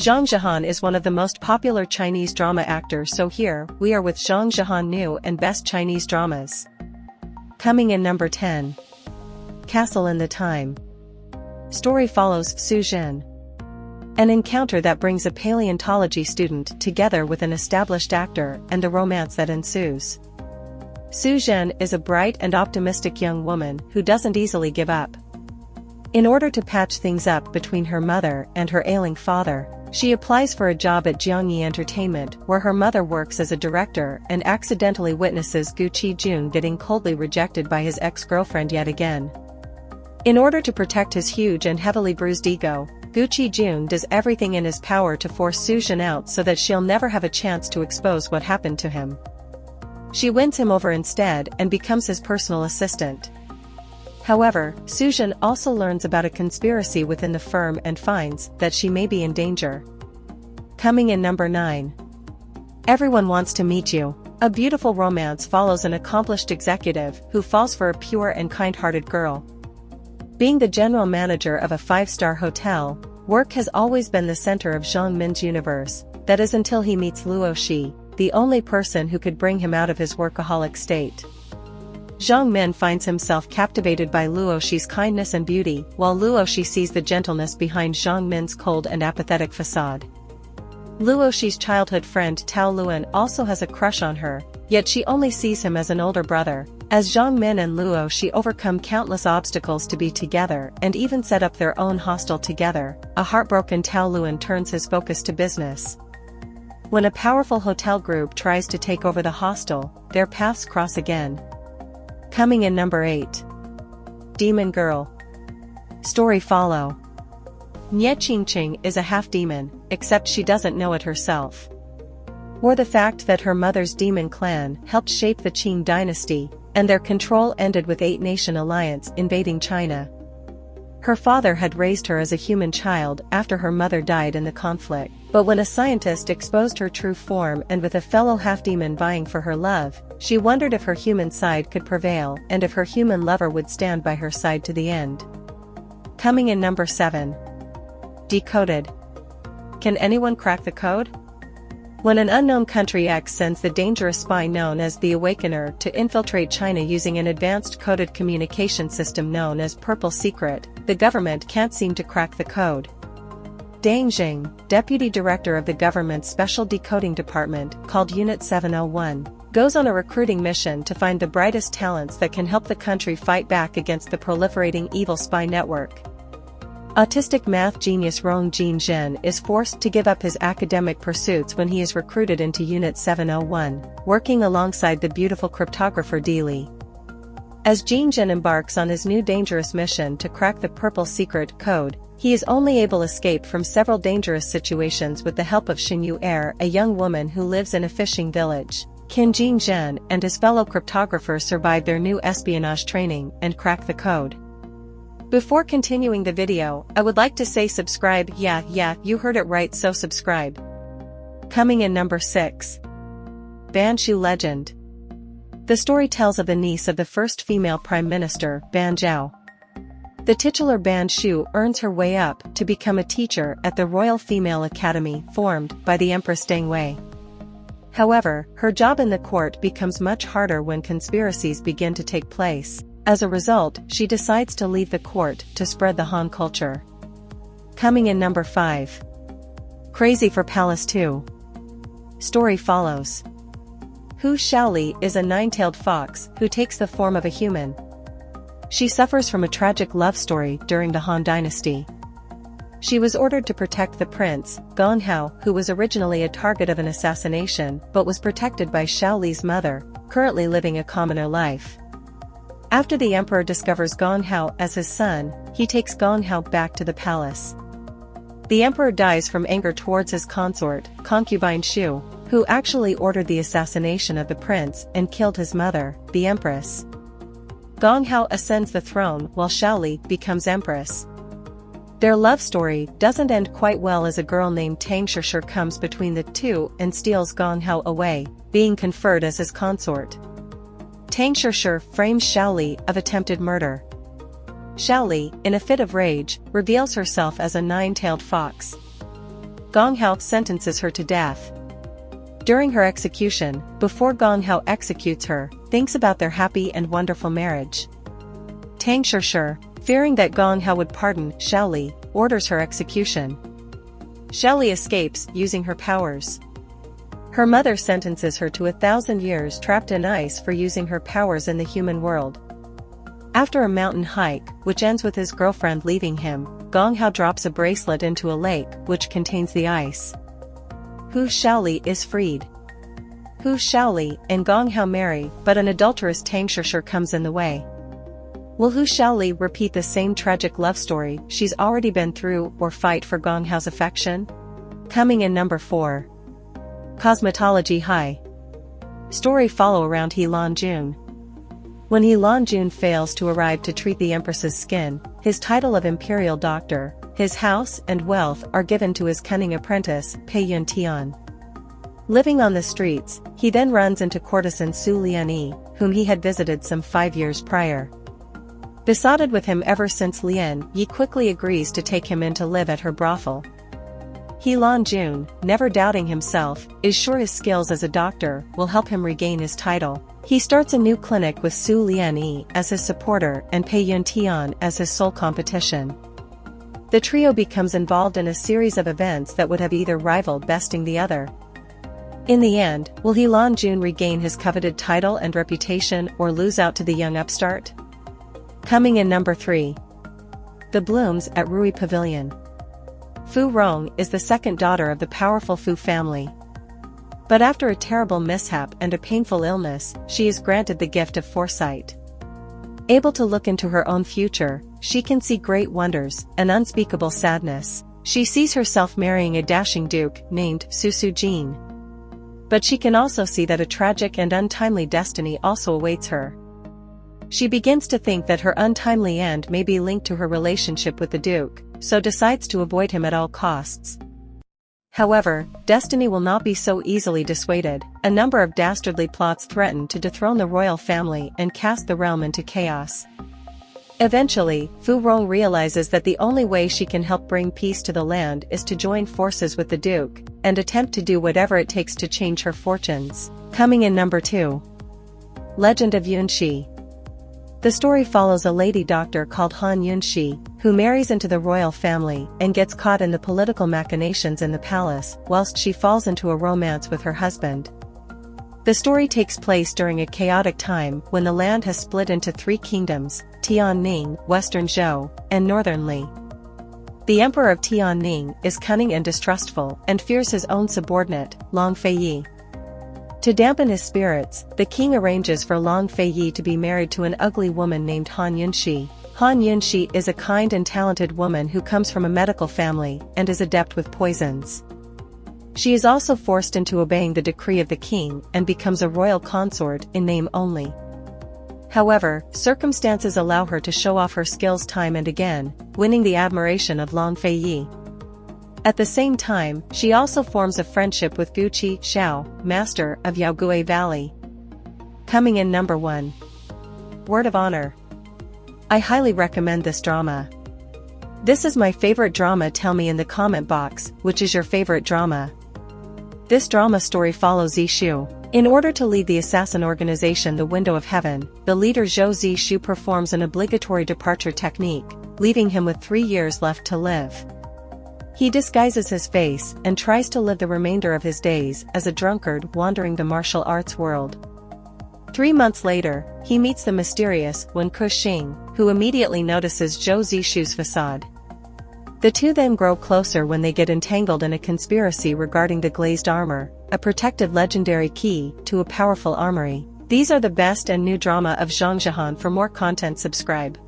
Zhang is one of the most popular Chinese drama actors, so here we are with Zhang new and best Chinese dramas. Coming in number 10. Castle in the Time. Story follows Zhehan, an encounter that brings a paleontology student together with an established actor and the romance that ensues. Zhehan is a bright and optimistic young woman who doesn't easily give up. In order to patch things up between her mother and her ailing father, she applies for a job at Zhang Entertainment, where her mother works as a director, and accidentally witnesses Gu Qijun getting coldly rejected by his ex-girlfriend yet again. In order to protect his huge and heavily bruised ego, Gu Qijun does everything in his power to force Zhehan out so that she'll never have a chance to expose what happened to him. She wins him over instead and becomes his personal assistant. However, Zhehan also learns about a conspiracy within the firm and finds that she may be in danger. Coming in number 9. Everyone Wants to Meet You. A beautiful romance follows an accomplished executive who falls for a pure and kind-hearted girl. Being the general manager of a 5-star hotel, work has always been the center of Zhang Min's universe, that is until he meets Luo Shi, the only person who could bring him out of his workaholic state. Zhang Min finds himself captivated by Luo Shi's kindness and beauty, while Luo Shi sees the gentleness behind Zhang Min's cold and apathetic facade. Luo Shi's childhood friend Tao Luan also has a crush on her, yet she only sees him as an older brother. As Zhang Min and Luo Shi overcome countless obstacles to be together and even set up their own hostel together, a heartbroken Tao Luan turns his focus to business. When a powerful hotel group tries to take over the hostel, their paths cross again. Coming in number 8. Demon Girl. Story follow. Nye Qingqing is a half-demon, except she doesn't know it herself. Or the fact that her mother's demon clan helped shape the Qing dynasty, and their control ended with 8-nation alliance invading China. Her father had raised her as a human child after her mother died in the conflict, but when a scientist exposed her true form and with a fellow half-demon vying for her love, she wondered if her human side could prevail and if her human lover would stand by her side to the end. Coming in number 7. Decoded. Can anyone crack the code? When an unknown country X sends the dangerous spy known as the Awakener to infiltrate China using an advanced coded communication system known as Purple Secret, the government can't seem to crack the code. Dang Zhang, deputy director of the government's special decoding department, called Unit 701, goes on a recruiting mission to find the brightest talents that can help the country fight back against the proliferating evil spy network. Autistic math genius Rong Jin is forced to give up his academic pursuits when he is recruited into Unit 701, working alongside the beautiful cryptographer Di Li. As Jin embarks on his new dangerous mission to crack the Purple Secret code, he is only able to escape from several dangerous situations with the help of Xinyu Er, a young woman who lives in a fishing village. Qin Jin and his fellow cryptographers survive their new espionage training and crack the code. Before continuing the video, I would like to say subscribe. Yeah, you heard it right, so subscribe. Coming in number 6. Ban Shu Legend. The story tells of the niece of the first female prime minister, Ban Zhao. The titular Ban Shu earns her way up to become a teacher at the Royal Female Academy formed by the Empress Deng Wei. However, her job in the court becomes much harder when conspiracies begin to take place. As a result, she decides to leave the court to spread the Han culture. Coming in number 5. Crazy for Palace 2. Story follows. Hu Shaoli is a 9-tailed fox who takes the form of a human. She suffers from a tragic love story during the Han dynasty. She was ordered to protect the prince, Gong Hao, who was originally a target of an assassination but was protected by Shaoli's mother, currently living a commoner life. After the emperor discovers Gong Hao as his son, he takes Gong Hao back to the palace. The emperor dies from anger towards his consort, concubine Shu, who actually ordered the assassination of the prince and killed his mother, the empress. Gong Hao ascends the throne while Shaoli becomes empress. Their love story doesn't end quite well as a girl named Tang Shishir comes between the two and steals Gong Hao away, being conferred as his consort. Tang Shishir frames Shaoli of attempted murder. Shaoli, in a fit of rage, reveals herself as a 9-tailed fox. Gong Hao sentences her to death. During her execution, before Gong Hao executes her, thinks about their happy and wonderful marriage. Tang Shishir, fearing that Gong Hao would pardon Shaoli, orders her execution. Shaoli escapes, using her powers. Her mother sentences her to 1,000 years trapped in ice for using her powers in the human world. After a mountain hike, which ends with his girlfriend leaving him, Gong Hao drops a bracelet into a lake which contains the ice. Hu Shaoli is freed. Hu Shaoli and Gong Hao marry, but an adulterous Tang Shishir comes in the way. Will Hu Shaoli repeat the same tragic love story she's already been through or fight for Gong Hao's affection? Coming in number 4. Cosmetology High. Story follow around He Lanjun. When He Lanjun fails to arrive to treat the Empress's skin, his title of imperial doctor, his house and wealth are given to his cunning apprentice, Pei Yun Tian. Living on the streets, he then runs into courtesan Su Lianyi, whom he had visited some 5 years prior. Besotted with him ever since, Lianyi quickly agrees to take him in to live at her brothel. He Lanjun, never doubting himself, is sure his skills as a doctor will help him regain his title. He starts a new clinic with Su Lianyi as his supporter and Pei Yun Tian as his sole competition. The trio becomes involved in a series of events that would have either rivaled besting the other. In the end, will He Lanjun regain his coveted title and reputation or lose out to the young upstart? Coming in number 3. The Blooms at Rui Pavilion. Fu Rong is the second daughter of the powerful Fu family. But after a terrible mishap and a painful illness, she is granted the gift of foresight. Able to look into her own future, she can see great wonders, an unspeakable sadness. She sees herself marrying a dashing duke named Su Sujin. But she can also see that a tragic and untimely destiny also awaits her. She begins to think that her untimely end may be linked to her relationship with the duke, so decides to avoid him at all costs. However, destiny will not be so easily dissuaded. A number of dastardly plots threaten to dethrone the royal family and cast the realm into chaos. Eventually, Fu Rong realizes that the only way she can help bring peace to the land is to join forces with the duke, and attempt to do whatever it takes to change her fortunes. Coming in number 2. Legend of Yunxi. The story follows a lady doctor called Han Yunxi, who marries into the royal family and gets caught in the political machinations in the palace, whilst she falls into a romance with her husband. The story takes place during a chaotic time when the land has split into 3 kingdoms, Tianning, Western Zhou, and Northern Li. The emperor of Tianning is cunning and distrustful and fears his own subordinate, Long Feiyi. To dampen his spirits, the king arranges for Long Feiyi to be married to an ugly woman named Han Yunxi. Han Yunxi is a kind and talented woman who comes from a medical family and is adept with poisons. She is also forced into obeying the decree of the king and becomes a royal consort in name only. However, circumstances allow her to show off her skills time and again, winning the admiration of Long Feiyi. At the same time, she also forms a friendship with Guqi Xiao, master of Yaogui Valley. Coming in number 1. Word of Honor. I highly recommend this drama. This is my favorite drama. Tell me in the comment box, which is your favorite drama. This drama story follows Zishu. In order to lead the assassin organization The Window of Heaven, the leader Zhou Zishu performs an obligatory departure technique, leaving him with 3 years left to live. He disguises his face and tries to live the remainder of his days as a drunkard wandering the martial arts world. 3 months later, he meets the mysterious Wen Kuxing, who immediately notices Zhou Zishu's facade. The two then grow closer when they get entangled in a conspiracy regarding the glazed armor, a protected legendary key to a powerful armory. These are the best and new drama of Zhang. For more content, subscribe.